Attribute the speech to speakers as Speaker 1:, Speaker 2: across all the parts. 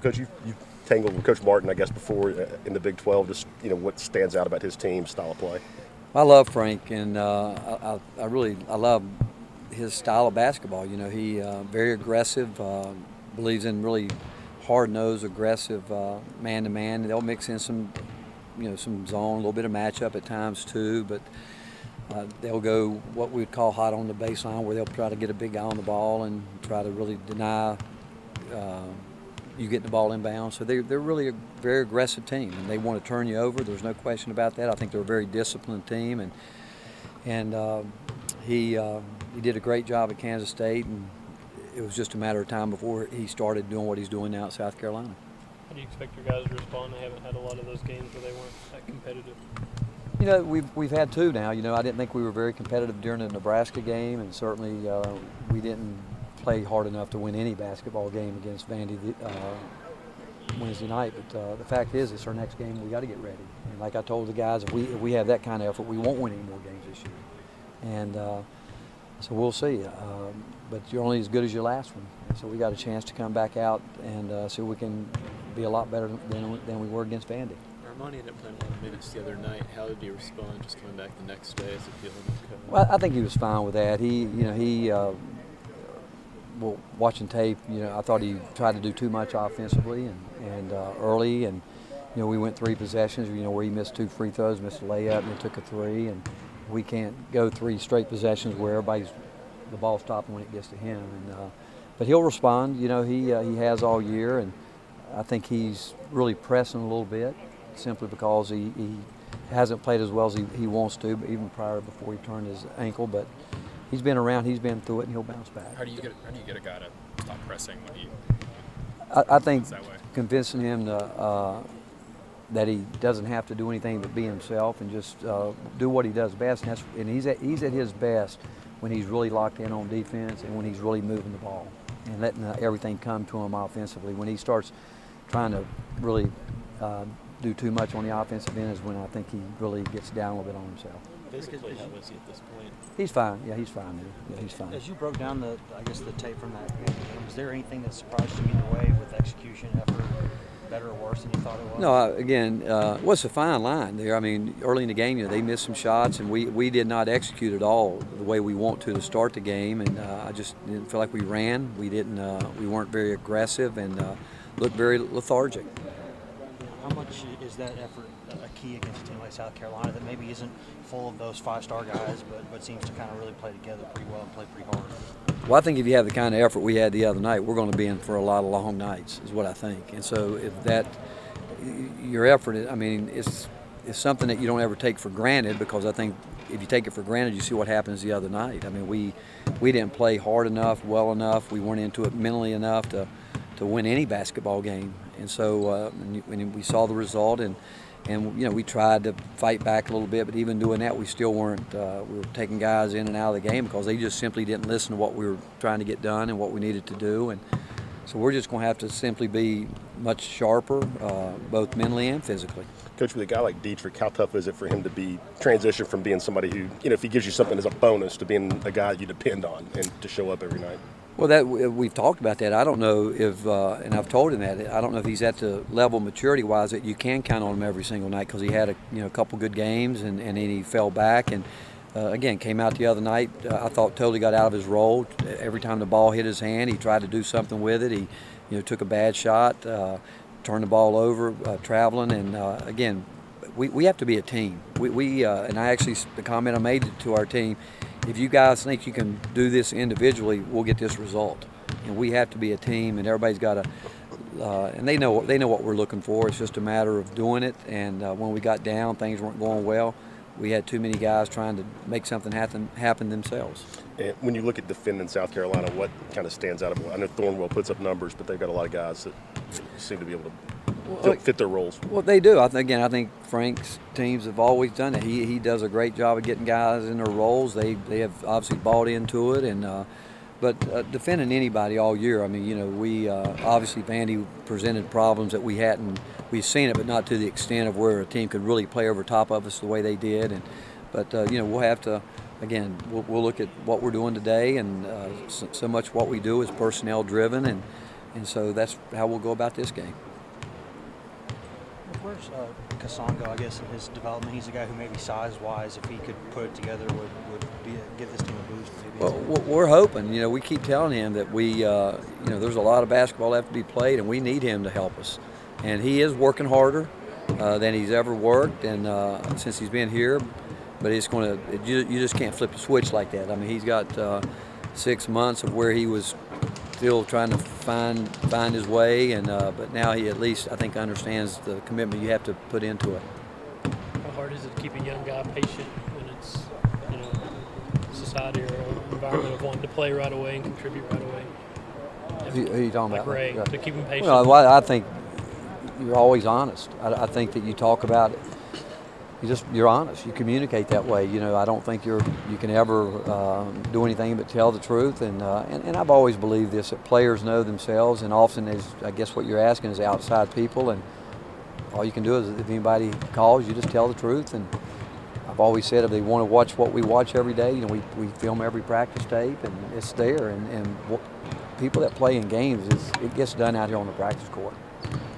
Speaker 1: Coach, you tangled with Coach Martin, I guess, before in the Big 12. Just what stands out about his team style of play?
Speaker 2: I love Frank, and I love his style of basketball. He very aggressive, believes in really hard-nosed, aggressive man-to-man. They'll mix in some zone, a little bit of matchup at times too, but they'll go what we would call hot on the baseline, where they'll try to get a big guy on the ball and try to really deny you getting the ball inbounds. So they're really a very aggressive team, and they want to turn you over. There's no question about that. I think they're a very disciplined team, and he did a great job at Kansas State, and it was just a matter of time before he started doing what he's doing now at South Carolina.
Speaker 3: How do you expect your guys to respond? They haven't had a lot of those games where they weren't that competitive.
Speaker 2: We've had two now. I didn't think we were very competitive during the Nebraska game, and certainly we didn't play hard enough to win any basketball game against Vandy Wednesday night. But the fact is, it's our next game. We got to get ready. And like I told the guys, if we have that kind of effort, we won't win any more games this year. And so we'll see. But you're only as good as your last one. And so we got a chance to come back out and see if we can be a lot better than we were against Vandy.
Speaker 4: Armani ended up playing a lot of minutes the other night. How did he respond just coming back the next day? Is it feeling okay?
Speaker 2: Well, I think he was fine with that. Well, watching tape, I thought he tried to do too much offensively and early, and we went 3 possessions, where he missed 2 free throws, missed a layup, and then took a 3, and we can't go 3 straight possessions where the ball stopping when it gets to him. But he'll respond. He has all year, and I think he's really pressing a little bit, simply because he hasn't played as well as he wants to, but even before he turned his ankle. But he's been around, he's been through it, and he'll bounce back.
Speaker 5: How do you get a guy to stop pressing when he?
Speaker 2: I think
Speaker 5: that way?
Speaker 2: Convincing him that he doesn't have to do anything but be himself and just do what he does best, and he's at his best when he's really locked in on defense and when he's really moving the ball and letting everything come to him offensively. When he starts trying to really do too much on the offensive end is when I think he really gets down a little bit on himself.
Speaker 4: Physically, how is he at this point?
Speaker 2: He's fine. Yeah, he's fine. Yeah, he's fine.
Speaker 6: As you broke down the tape from that game, was there anything that surprised you either way with execution, effort, better or worse than you thought it was?
Speaker 2: No, again, it's a fine line there. I mean, early in the game, they missed some shots, and we did not execute at all the way we want to start the game, and I just didn't feel like we ran. We weren't very aggressive, and looked very lethargic.
Speaker 6: How much is that effort a key against a team like South Carolina that maybe isn't full of those 5-star guys, but seems to kind of really play together pretty well and play pretty hard?
Speaker 2: Well, I think if you have the kind of effort we had the other night, we're going to be in for a lot of long nights, is what I think. And so if your effort, it's something that you don't ever take for granted, because I think if you take it for granted, you see what happens the other night. I mean, we didn't play hard enough, well enough. We weren't into it mentally enough to win any basketball game. And so when we saw the result, and we tried to fight back a little bit, but even doing that, we still weren't. We were taking guys in and out of the game because they just simply didn't listen to what we were trying to get done and what we needed to do. And so we're just going to have to simply be much sharper, both mentally and physically.
Speaker 1: Coach, with a guy like Dietrich, how tough is it for him to transition from being somebody who, if he gives you something as a bonus, to being a guy you depend on and to show up every night?
Speaker 2: Well, we've talked about that. I don't know if, and I've told him that, I don't know if he's at the level maturity-wise that you can count on him every single night, because he had a couple good games and then he fell back and again came out the other night. I thought totally got out of his role. Every time the ball hit his hand, he tried to do something with it. He took a bad shot, turned the ball over, traveling, and again, we have to be a team. And I actually, the comment I made to our team, if you guys think you can do this individually, we'll get this result. And we have to be a team, and everybody's got to, and they know what we're looking for. It's just a matter of doing it. And when we got down, things weren't going well. We had too many guys trying to make something happen themselves.
Speaker 1: And when you look at defending South Carolina, what kind of stands out? I know Thornwell puts up numbers, but they've got a lot of guys that seem to be able to fit their roles.
Speaker 2: Well, they do. I think Frank's teams have always done it. He does a great job of getting guys in their roles. They have obviously bought into it, and but defending anybody all year. I mean, we obviously Vandy presented problems that we've seen it, but not to the extent of where a team could really play over top of us the way they did. But we'll have to. Again, we'll look at what we're doing today, and so much what we do is personnel driven, and and so that's how we'll go about this game.
Speaker 6: Where's Kasongo, I guess, in his development? He's a guy who maybe size-wise, if he could put it together, would give this team a boost. Maybe.
Speaker 2: Well, we're hoping. We keep telling him that there's a lot of basketball left to be played, and we need him to help us. And he is working harder than he's ever worked, and since he's been here. But you just can't flip a switch like that. I mean, he's got 6 months of where he was still trying to find his way, and but now he at least, I think, understands the commitment you have to put into it.
Speaker 3: How hard is it to keep a young guy patient when it's society or an environment of wanting to play right away and contribute right away?
Speaker 2: Who are you talking
Speaker 3: Like
Speaker 2: about?
Speaker 3: Ray,
Speaker 2: Yeah.
Speaker 3: to keep him patient.
Speaker 2: Well, I think you're always honest. I think that you talk about it. You're honest. You communicate that way. I don't think you can ever do anything but tell the truth. And I've always believed this, that players know themselves, and often I guess what you're asking is outside people, and all you can do is if anybody calls, you just tell the truth. And I've always said if they want to watch what we watch every day, we film every practice tape, and it's there. And people that play in games, it gets done out here on the practice court.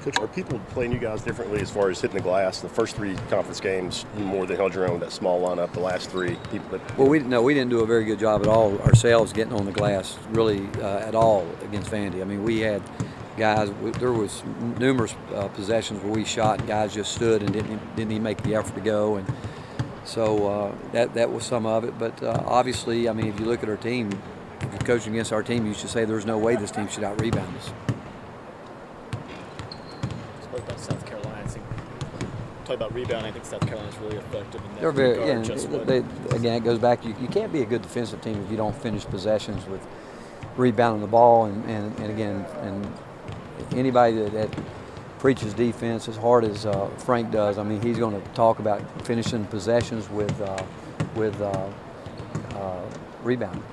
Speaker 1: Coach, are people playing you guys differently as far as hitting the glass? The first 3 conference games, you more than held your own, that small lineup. The last 3, people.
Speaker 2: Well, we didn't do a very good job at all ourselves getting on the glass, really, at all against Vandy. I mean, we had guys. There was numerous possessions where we shot, and guys just stood and didn't even make the effort to go, and so that was some of it. But obviously, I mean, if you look at our team, if you're coaching against our team, you should say there's no way this team should out-rebound us.
Speaker 4: Spoke about South Carolina. I think talk about rebounding. I think South Carolina's really effective in that
Speaker 2: They're very,
Speaker 4: regard. Just what-
Speaker 2: again, it goes back. You can't be a good defensive team if you don't finish possessions with rebounding the ball. And again, anybody that preaches defense as hard as Frank does, I mean, he's going to talk about finishing possessions with rebounding.